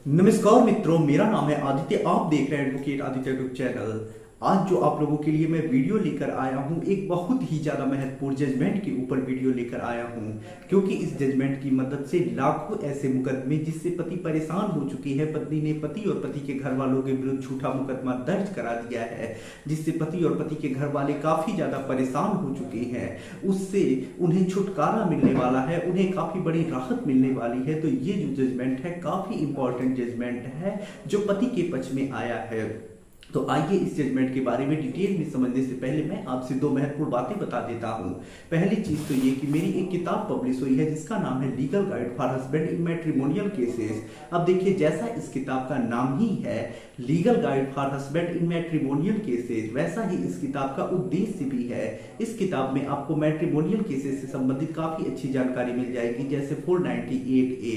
नमस्कार मित्रों, मेरा नाम है आदित्य। आप देख रहे हैं एडवोकेट आदित्य यूट्यूब चैनल। आज जो आप लोगों के लिए मैं वीडियो लेकर आया हूं, एक बहुत ही ज़्यादा महत्वपूर्ण जजमेंट के ऊपर वीडियो लेकर आया हूं, क्योंकि इस जजमेंट की मदद से लाखों ऐसे मुकदमे जिससे पति परेशान हो चुकी है, पत्नी ने पति और पति के घर वालों के विरुद्ध झूठा मुकदमा दर्ज करा दिया है, जिससे पति और पति के घर वाले काफ़ी ज़्यादा परेशान हो चुके हैं, उससे उन्हें छुटकारा मिलने वाला है, उन्हें काफ़ी बड़ी राहत मिलने वाली है। तो ये जो जजमेंट है काफ़ी इंपॉर्टेंट जजमेंट है जो पति के पक्ष में आया है। तो आइए इस जजमेंट के बारे में डिटेल में समझने से पहले मैं आपसे दो महत्वपूर्ण बातें बता देता हूं। पहली चीज तो ये कि मेरी एक किताब पब्लिश हुई है जिसका नाम है legal guide for husband in matrimonial cases. अब देखिए, जैसा इस किताब का नाम ही है legal guide for husband in matrimonial cases, वैसा ही इस किताब का उद्देश्य भी है। इस किताब में आपको मैट्रिमोनियल केसेस से संबंधित काफी अच्छी जानकारी मिल जाएगी, जैसे 498A,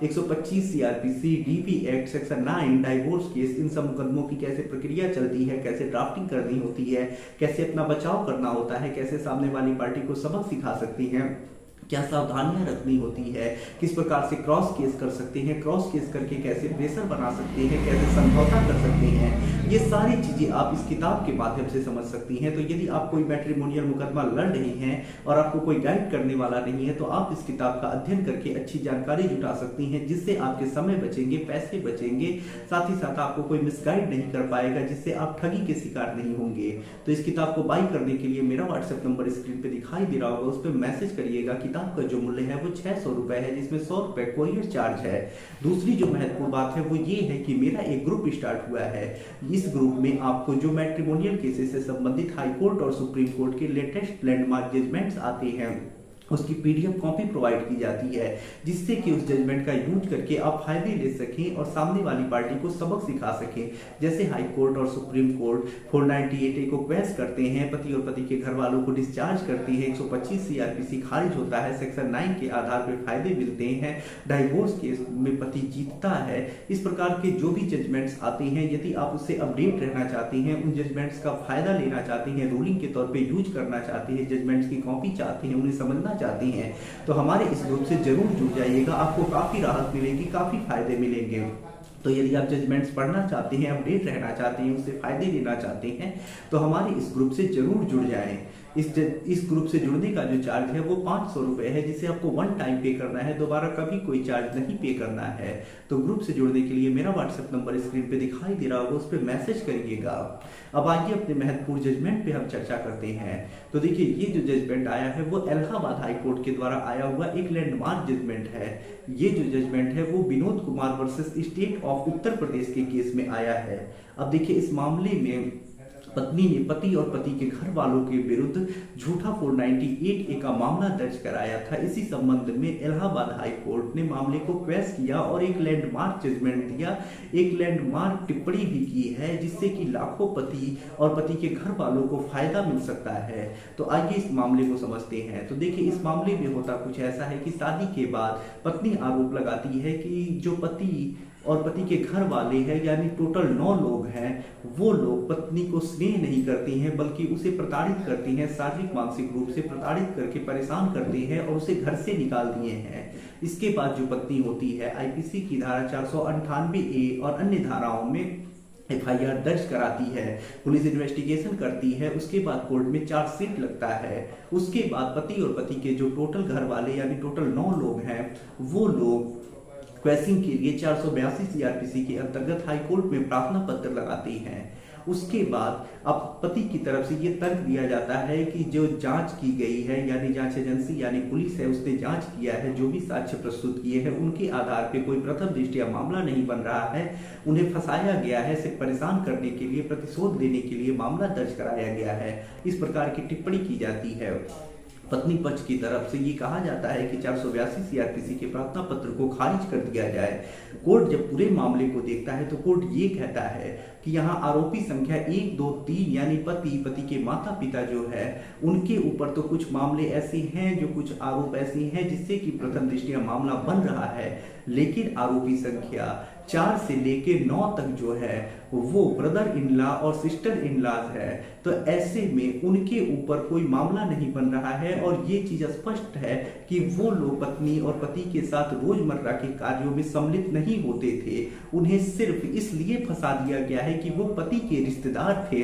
125 CRPC, DP act section 9 divorce case, इन सब मुकदमों की कैसे प्रक्रिया चलती है, कैसे ड्राफ्टिंग करनी होती है, कैसे अपना बचाव करना होता है, कैसे सामने वाली पार्टी को सबक सिखा सकती हैं, क्या सावधानियां रखनी होती है, किस प्रकार से क्रॉस केस कर सकते हैं, क्रॉस केस करके कैसे प्रेशर बना सकते हैं, कैसे समझौता कर सकते हैं, ये सारी चीजें आप इस किताब के माध्यम से समझ सकती हैं। तो यदि आप कोई मैट्रिमोनियल मुकदमा लड़ रही हैं और आपको कोई गाइड करने वाला नहीं है, तो आप इस किताब का अध्ययन करके अच्छी जानकारी जुटा सकती हैं, जिससे आपके समय बचेंगे, पैसे बचेंगे, साथ ही साथ आपको कोई मिसगाइड नहीं कर पाएगा, जिससे आप ठगी के शिकार नहीं होंगे। तो इस किताब को बाई करने के लिए मेरा व्हाट्सएप नंबर स्क्रीन पे दिखाई दे रहा होगा, उस पर मैसेज करिएगा। किताब का जो मूल्य है वो 600 रुपए है, जिसमें 100 रुपए कोरियर चार्ज है। दूसरी जो महत्वपूर्ण बात है वो ये है कि मेरा एक ग्रुप स्टार्ट हुआ है। इस ग्रुप में आपको जो मैट्रिमोनियल केसेस से संबंधित हाई कोर्ट और सुप्रीम कोर्ट के लेटेस्ट लैंडमार्क जजमेंट्स आते हैं, उसकी PDF कॉपी प्रोवाइड की जाती है, जिससे कि उस जजमेंट का यूज करके आप फायदे ले सकें और सामने वाली पार्टी को सबक सिखा सकें। जैसे हाई कोर्ट और सुप्रीम कोर्ट 498A को क्वेश करते हैं, पति और पति के घर वालों को डिस्चार्ज करती है, 125 CRPC खारिज होता है, सेक्शन 9 के आधार पर फायदे मिलते हैं, डाइवोर्स केस में पति जीतता है। इस प्रकार के जो भी जजमेंट्स आते हैं, यदि आप उससे अपडेट रहना चाहते हैं, उन जजमेंट्स का फायदा लेना चाहते हैं, रूलिंग के तौर पे यूज करना चाहते हैं, जजमेंट्स की कॉपी चाहते हैं, उन्हें समझना चाहते हैं, तो हमारे इस ग्रुप से जरूर जुड़ जाइएगा। आपको काफी राहत मिलेगी, काफी फायदे मिलेंगे। तो यदि आप जजमेंट्स पढ़ना चाहते हैं, अपडेट रहना चाहते हैं, उससे फायदे लेना चाहते हैं, तो हमारे इस ग्रुप से जरूर जुड़ जाएं। इस ग्रुप से जुड़ने का जो चार्ज है वो 500 रुपए है, जिसे आपको वन टाइम पे करना है, दोबारा कभी कोई चार्ज नहीं पे करना है। तो ग्रुप से जुड़ने के लिए मेरा व्हाट्सएप नंबर स्क्रीन पे दिखाई दे रहा होगा, उस पर मैसेज करिएगा। अब आइए अपने महत्वपूर्ण जजमेंट पे हम चर्चा करते हैं। तो देखिए, ये जो जजमेंट आया है वो इलाहाबाद हाई कोर्ट के द्वारा आया हुआ एक लैंडमार्क जजमेंट है। ये जो जजमेंट है वो Vinod Kumar versus state of Uttar Pradesh के केस में आया है। अब देखिए, इस मामले में पत्नी ने पति और पति के घर वालों के विरुद्ध झूठा 498A का मामला दर्ज कराया था। इसी संबंध में इलाहाबाद हाई कोर्ट ने मामले को क्वेश किया और एक लैंडमार्क जजमेंट दिया, एक लैंडमार्क टिप्पणी भी की है, जिससे कि लाखों पति और पति के घर वालों को फायदा मिल सकता है। तो आइए इस मामले को समझते हैं। तो देखिए, इस मामले में होता कुछ ऐसा है कि शादी के बाद पत्नी आरोप लगाती है कि जो पति और पति के घर वाले हैं, यानी टोटल 9 लोग हैं, वो लोग पत्नी को स्नेह नहीं करती हैं, बल्कि उसे प्रताड़ित करती हैं, शारीरिक मानसिक रूप से प्रताड़ित करके परेशान करते हैं और उसे घर से निकाल दिए हैं। इसके बाद जो पत्नी होती है, IPC की धारा 498A और अन्य धाराओं में FIR दर्ज कराती है, पुलिस इन्वेस्टिगेशन करती है, उसके बाद कोर्ट में चार्जशीट लगता है। उसके बाद पति और पति के जो टोटल घर वाले यानी टोटल 9 लोग हैं, वो लोग क्वेश्चन के लिए 482 CRPC के अंतर्गत हाई कोर्ट में प्रार्थना पत्र लगाते हैं। उसके बाद अब पति की तरफ से ये तर्क दिया जाता है कि जो जांच की गई है, यानी जांच एजेंसी यानी पुलिस है, उसने जांच किया है, जो भी साक्ष्य प्रस्तुत किए हैं, उनके आधार पे कोई प्रथम दृष्टया मामला नहीं बन रहा है, उन्हें फंसाया गया है, सिर्फ परेशान करने के लिए, प्रतिशोध लेने के लिए मामला दर्ज कराया गया है। इस प्रकार की टिप्पणी की जाती है। पत्नी पक्ष की तरफ से ये कहा जाता है कि 482 CRPC के प्रार्थना पत्र को खारिज कर दिया जाए। कोर्ट जब पूरे मामले को देखता है तो कोर्ट ये कहता है, कि यहाँ आरोपी संख्या 1, 2, 3 यानी पति के माता पिता जो है उनके ऊपर तो कुछ मामले ऐसे हैं, जो कुछ आरोप ऐसे हैं जिससे कि प्रथम दृष्टया मामला बन रहा है, लेकिन आरोपी संख्या 4 से लेके 9 तक जो है वो ब्रदर इन लॉ और सिस्टर इन लॉज है। तो ऐसे में उनके ऊपर कोई मामला नहीं बन रहा है और ये चीज स्पष्ट है कि वो लोग पत्नी और पति के साथ रोजमर्रा के कार्यों में सम्मिलित नहीं होते थे। उन्हें सिर्फ इसलिए फंसा दिया गया है कि वो पति के रिश्तेदार थे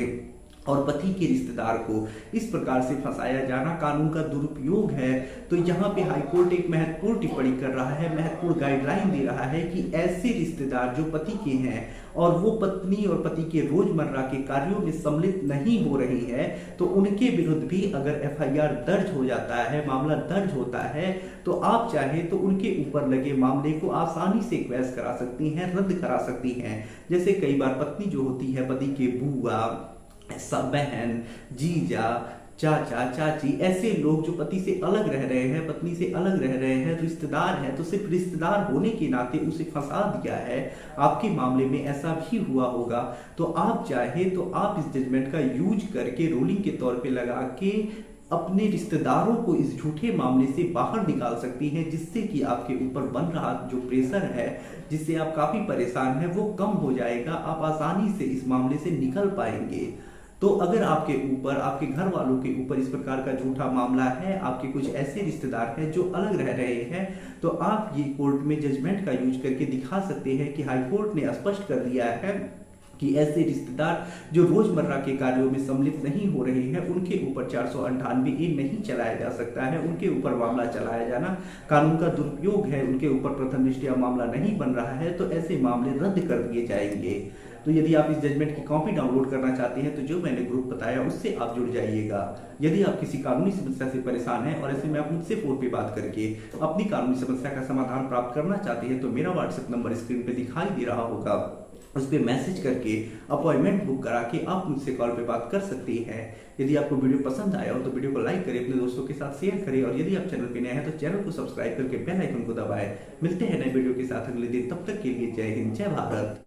और पति के रिश्तेदार को इस प्रकार से फंसाया जाना कानून का दुरुपयोग है। तो यहाँ पे हाईकोर्ट एक महत्वपूर्ण टिप्पणी कर रहा है, महत्वपूर्ण गाइडलाइन दे रहा है कि ऐसे रिश्तेदार जो पति के हैं और वो पत्नी और पति के रोजमर्रा के कार्यों में सम्मिलित नहीं हो रही है, तो उनके विरुद्ध भी अगर एफआईआर दर्ज हो जाता है, मामला दर्ज होता है, तो आप चाहे तो उनके ऊपर लगे मामले को आसानी से क्वैश करा सकती हैं, रद्द करा सकती हैं। जैसे कई बार पत्नी जो होती है, पति के बुआ, बहन, जीजा, चाचा, चाची, ऐसे लोग जो पति से अलग रह रहे हैं, पत्नी से अलग रह रहे हैं, रिश्तेदार हैं, तो सिर्फ रिश्तेदार होने के नाते उसे फंसा दिया है। आपके मामले में ऐसा भी हुआ होगा, तो आप चाहे तो आप इस जजमेंट का यूज करके रूलिंग के तौर पे लगा के अपने रिश्तेदारों को इस झूठे मामले से बाहर निकाल सकती हैं, जिससे कि आपके ऊपर बन रहा जो प्रेशर है, जिससे आप काफी परेशान हैं, वो कम हो जाएगा। आप आसानी से इस मामले से निकल पाएंगे। तो अगर आपके ऊपर, आपके घर वालों के ऊपर इस प्रकार का झूठा मामला है, आपके कुछ ऐसे रिश्तेदार हैं जो अलग रह रहे हैं, तो आप ये कोर्ट में जजमेंट का यूज करके दिखा सकते हैं कि हाई कोर्ट ने स्पष्ट कर दिया है कि ऐसे रिश्तेदार जो रोजमर्रा के कार्यों में सम्मिलित नहीं हो रहे हैं, उनके ऊपर 498A नहीं चलाया जा सकता है। उनके ऊपर मामला चलाया जाना कानून का दुरुपयोग है, उनके ऊपर प्रथम दृष्टया मामला नहीं बन रहा है, तो ऐसे मामले रद्द कर दिए जाएंगे। तो यदि आप इस जजमेंट की कॉपी डाउनलोड करना चाहते हैं, तो जो मैंने ग्रुप बताया उससे आप जुड़ जाइएगा। यदि आप किसी कानूनी समस्या से परेशान हैं और ऐसे में आप मुझसे फोन पे बात करके अपनी कानूनी समस्या का समाधान प्राप्त करना चाहते हैं, तो मेरा व्हाट्सएप नंबर स्क्रीन पे दिखाई दे रहा होगा, उस पर मैसेज करके अपॉइंटमेंट बुक करा के आप मुझसे कॉल पे बात कर सकते हैं। यदि आपको वीडियो पसंद आया हो तो वीडियो को लाइक करें, अपने दोस्तों के साथ शेयर करें, और यदि आप चैनल पे नए हैं तो चैनल को सब्सक्राइब करके बेल आइकन को दबाएं। मिलते हैं नए वीडियो के साथ अगले दिन, तब तक के लिए जय हिंद, जय भारत।